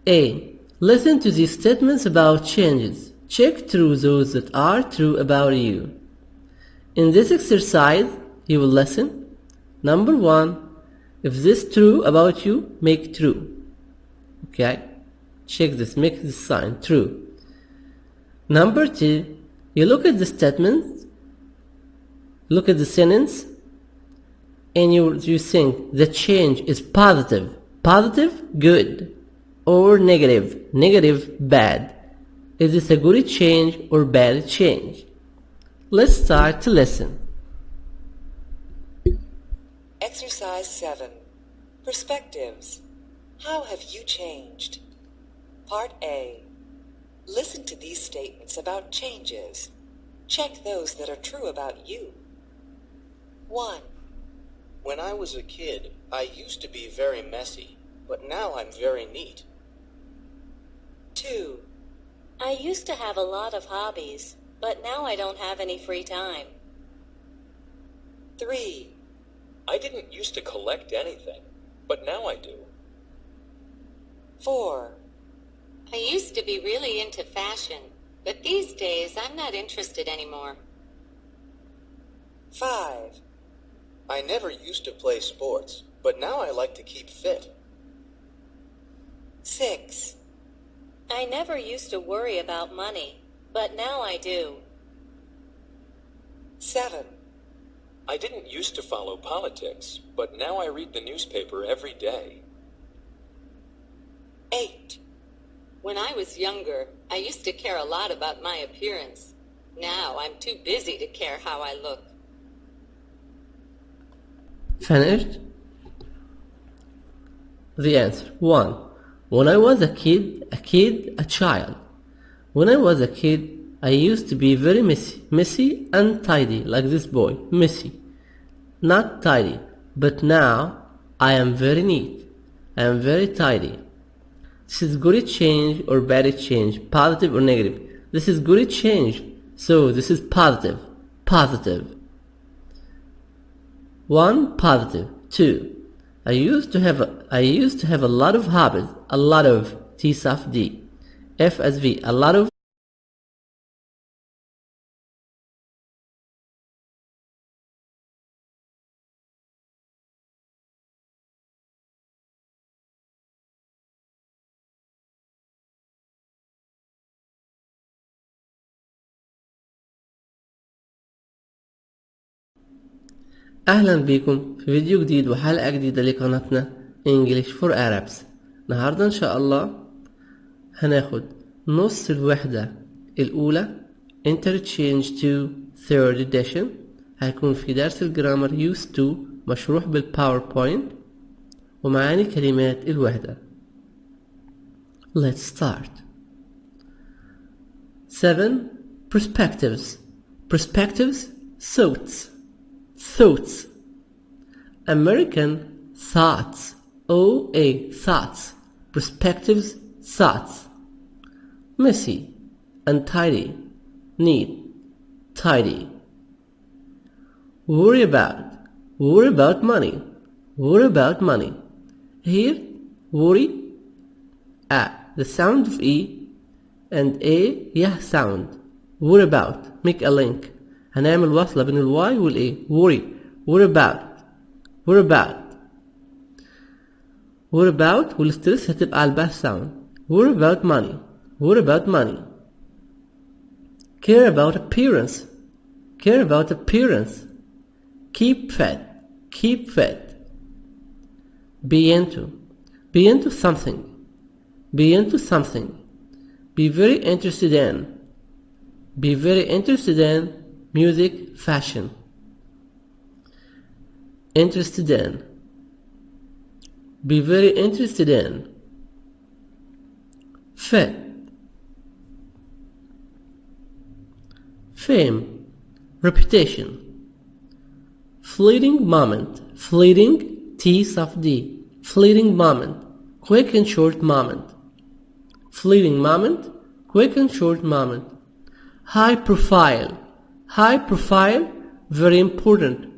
A. Listen to these statements about changes. Check through those that are true about you. In this exercise, you will listen. Number 1. If this true about you, make true. Okay? Check this. Make this sign true. Number 2. You look at the statement. Look at the sentence. And you think the change is positive. Positive, good. Or negative, bad. Is this a good change or bad change? Let's start to listen. Exercise 7. Perspectives. How have you changed? Part A. Listen to these statements about changes. Check those that are true about you. 1. When I was a kid, I used to be very messy, but now I'm very neat. 2. I used to have a lot of hobbies, but now I don't have any free time. 3. I didn't used to collect anything, but now I do. 4. I used to be really into fashion, but these days I'm not interested anymore. 5. I never used to play sports, but now I like to keep fit. 6. I never used to worry about money, but now I do. 7. I didn't used to follow politics, but now I read the newspaper every day. 8. When I was younger, I used to care a lot about my appearance. Now I'm too busy to care how I look. Finished? The answer. 1. When I was a child. When I was a kid, I used to be very messy and tidy, like this boy, messy, not tidy. But now, I am very neat. I am very tidy. This is good change or bad change, positive or negative. This is good change, so this is positive. Positive. 1. Positive. 2. I used to have a lot of hobbies. A lot of T soft D. F as V. A lot of. أهلا بكم في فيديو جديد وحلقة جديدة لقناتنا English for Arabs. النهاردة إن شاء الله هناخد نص الوحدة الأولى INTERCHANGE2 third edition. هيكون في درس الجرامر used to مشروح بالباوربوينت ومعاني كلمات الوحدة. Let's start. 7. Perspectives. Perspectives, thoughts. American thoughts. OA thoughts. Perspectives, thoughts. Messy, untidy, neat, tidy. Worry about money. Here, worry, the sound of E and A yeah sound. Worry about, make a link. هنعمل وصلة بين الواي والإيه. worry about والستريس هتبقى على الباس ساوند. worry about money. care about appearance. keep fit. be into something. be very interested in music, fashion. Be very interested in. Fit. Fame, reputation. Fleeting moment, T soft D. Fleeting moment, quick and short moment. Fleeting moment, quick and short moment. High profile, very important.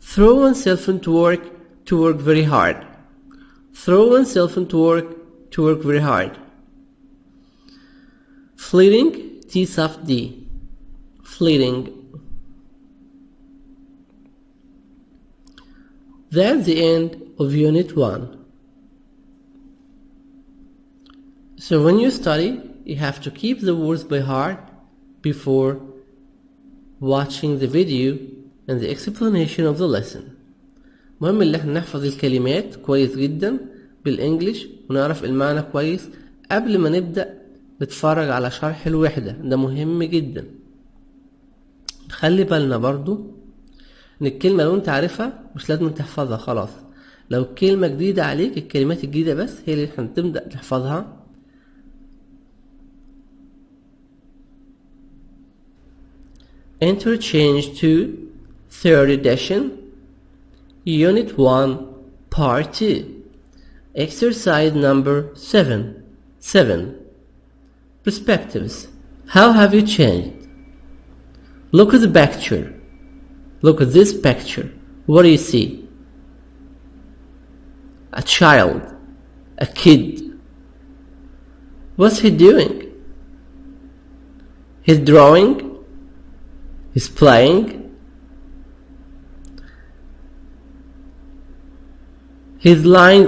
Throw oneself into work to work very hard. Fleeting, T soft D. Fleeting. That's the end of Unit 1. So when you study, you have to keep the words by heart before watching the video and the explanation of the lesson. مهم ان احنا نحفظ الكلمات كويس جدا بالانجليش ونعرف المعنى كويس قبل ما نبدأ نتفرج على شرح الوحدة. ده مهم جدا. خلي بالنا برضو ان الكلمة لو انت عارفها مش لازم تحفظها خلاص. لو كلمة جديدة عليك، الكلمات الجديدة بس هي اللي هتبدأ تحفظها. Interchange2 third edition Unit 1 Part 2 Exercise number 7 Perspectives. How have you changed? Look at the picture. Look at this picture. What do you see? A child, a kid. What's he doing? He's drawing. He's playing. He's lying